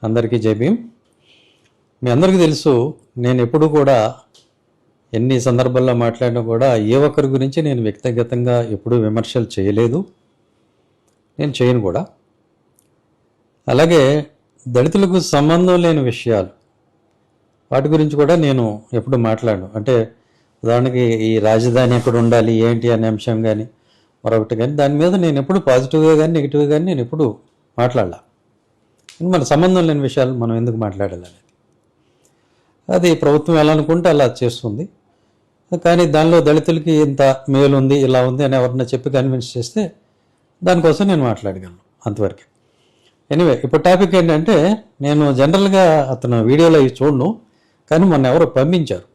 అందరికీ జై భీమ్. మీ అందరికీ తెలుసు, నేను ఎప్పుడు కూడా ఎన్ని సందర్భాల్లో మాట్లాడినా కూడా ఏ ఒక్కరి గురించి నేను వ్యక్తిగతంగా ఎప్పుడూ విమర్శలు చేయలేదు, నేను చేయను కూడా. అలాగే దళితులకు సంబంధం లేని విషయాలు వాటి గురించి కూడా నేను ఎప్పుడు మాట్లాడను. అంటే ఉదాహరణకి ఈ రాజధాని ఎక్కడ ఉండాలి ఏంటి అనే అంశం కానీ మరొకటి కానీ దాని మీద నేను ఎప్పుడు పాజిటివ్గా కానీ నెగిటివ్గా కానీ నేను ఎప్పుడు మాట్లాడాల. మన సంబంధం లేని విషయాలు మనం ఎందుకు మాట్లాడాలనేది అది ప్రభుత్వం ఎలా అనుకుంటే అలా చేస్తుంది. కానీ దానిలో దళితులకి ఇంత మేలు ఉంది, ఇలా ఉంది అని ఎవరన్నా చెప్పి కన్విన్స్ చేస్తే దానికోసం నేను మాట్లాడగలను, అంతవరకు. ఎనీవే, ఇప్పుడు టాపిక్ ఏంటంటే, నేను జనరల్గా అతను వీడియోలో అవి చూడను, కానీ మొన్న ఎవరో పంపించారు,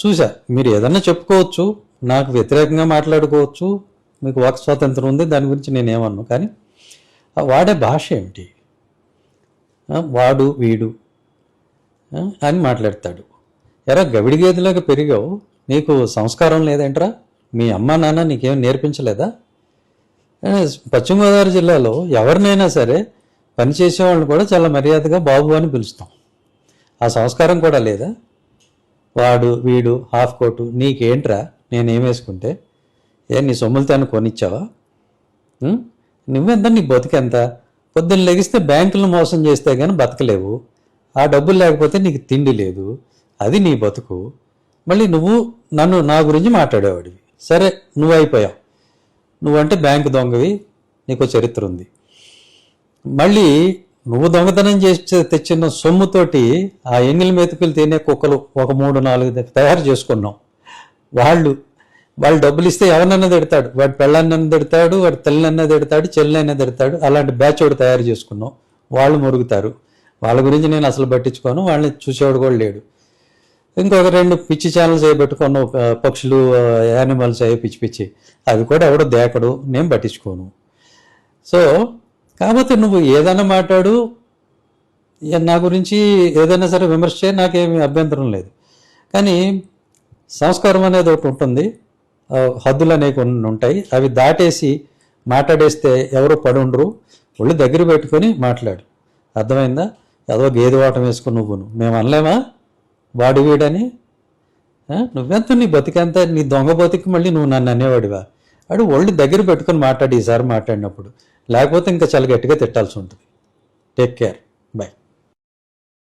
చూసా. మీరు ఏదన్నా చెప్పుకోవచ్చు, నాకు వ్యతిరేకంగా మాట్లాడుకోవచ్చు, మీకు వాక్ స్వాతంత్రం ఉంది, దాని గురించి నేనేమన్నాను. కానీ వాడే భాష ఏమిటి, వాడు వీడు అని మాట్లాడతాడు. ఎరా గవిడి గేదెలాగా పెరిగావు, నీకు సంస్కారం లేదేంట్రా? మీ అమ్మ నాన్న నీకేం నేర్పించలేదా? పశ్చిమ గోదావరి జిల్లాలో ఎవరినైనా సరే పనిచేసే వాళ్ళని కూడా చాలా మర్యాదగా బాబు అని పిలుస్తాం. ఆ సంస్కారం కూడా లేదా? వాడు వీడు హాఫ్ కోటు నీకేంట్రా, నేనేం వేసుకుంటే నీ సొమ్ములతో కొనిచ్చావా? నువ్వెంత, నీ బతుకెంత? పొద్దున్న లెగిస్తే బ్యాంకులను మోసం చేస్తే కానీ బతకలేవు, ఆ డబ్బులు లేకపోతే నీకు తిండి లేదు, అది నీ బతుకు. మళ్ళీ నువ్వు నా గురించి మాట్లాడేవాడివి. సరే, నువ్వు అయిపోయావు, నువ్వంటే బ్యాంకు దొంగవి, నీకు చరిత్ర ఉంది. మళ్ళీ నువ్వు దొంగతనం చేసి తెచ్చిన సొమ్ముతోటి ఆ ఎంగిల మెతుకులు తినే కుక్కలు ఒక 3-4 తయారు చేసుకున్నావు. వాళ్ళు డబ్బులు ఇస్తే ఎవరినన్నా తిడతాడు, వాడి పెళ్ళాన్నన్నా తిడతాడు, వాడి తల్లినన్నా తిడతాడు, చెల్లెనైనా తిడతాడు. అలాంటి బ్యాచ్ ఒకటి తయారు చేసుకున్నావు, వాళ్ళు మురుగుతారు. వాళ్ళ గురించి నేను అసలు పట్టించుకోను, వాళ్ళని చూసేవాడు కూడా లేడు. ఇంకొక 2 పిచ్చి ఛానల్స్ అవి పెట్టుకున్నావు, పక్షులు యానిమల్స్ అవి పిచ్చి, అవి కూడా ఎవడో దేకడు, నేను పట్టించుకోను. సో కాకపోతే నువ్వు ఏదైనా మాట్లాడు, నా గురించి ఏదైనా సరే విమర్శ చేయ, నాకేమి అభ్యంతరం లేదు. కానీ సంస్కారం అనేది ఒకటి ఉంటుంది, హద్దులు అనేవి కొన్ని ఉంటాయి. అవి దాటేసి మాట్లాడేస్తే ఎవరు పడుండ్రు. ఒళ్ళు దగ్గర పెట్టుకొని మాట్లాడు, అర్థమైందా? ఏదో గేదె వాటం వేసుకుని నువ్వును మేము అనలేమా వాడు వీడని? నువ్వెంత, నీ బతికెంత, నీ దొంగ బతికి మళ్ళీ నువ్వు నన్ను అనేవాడివా? అడు ఒళ్ళు దగ్గర పెట్టుకొని మాట్లాడి ఈసారి మాట్లాడినప్పుడు, లేకపోతే ఇంకా చాలా గట్టిగా తిట్టాల్సి ఉంటుంది. Take care.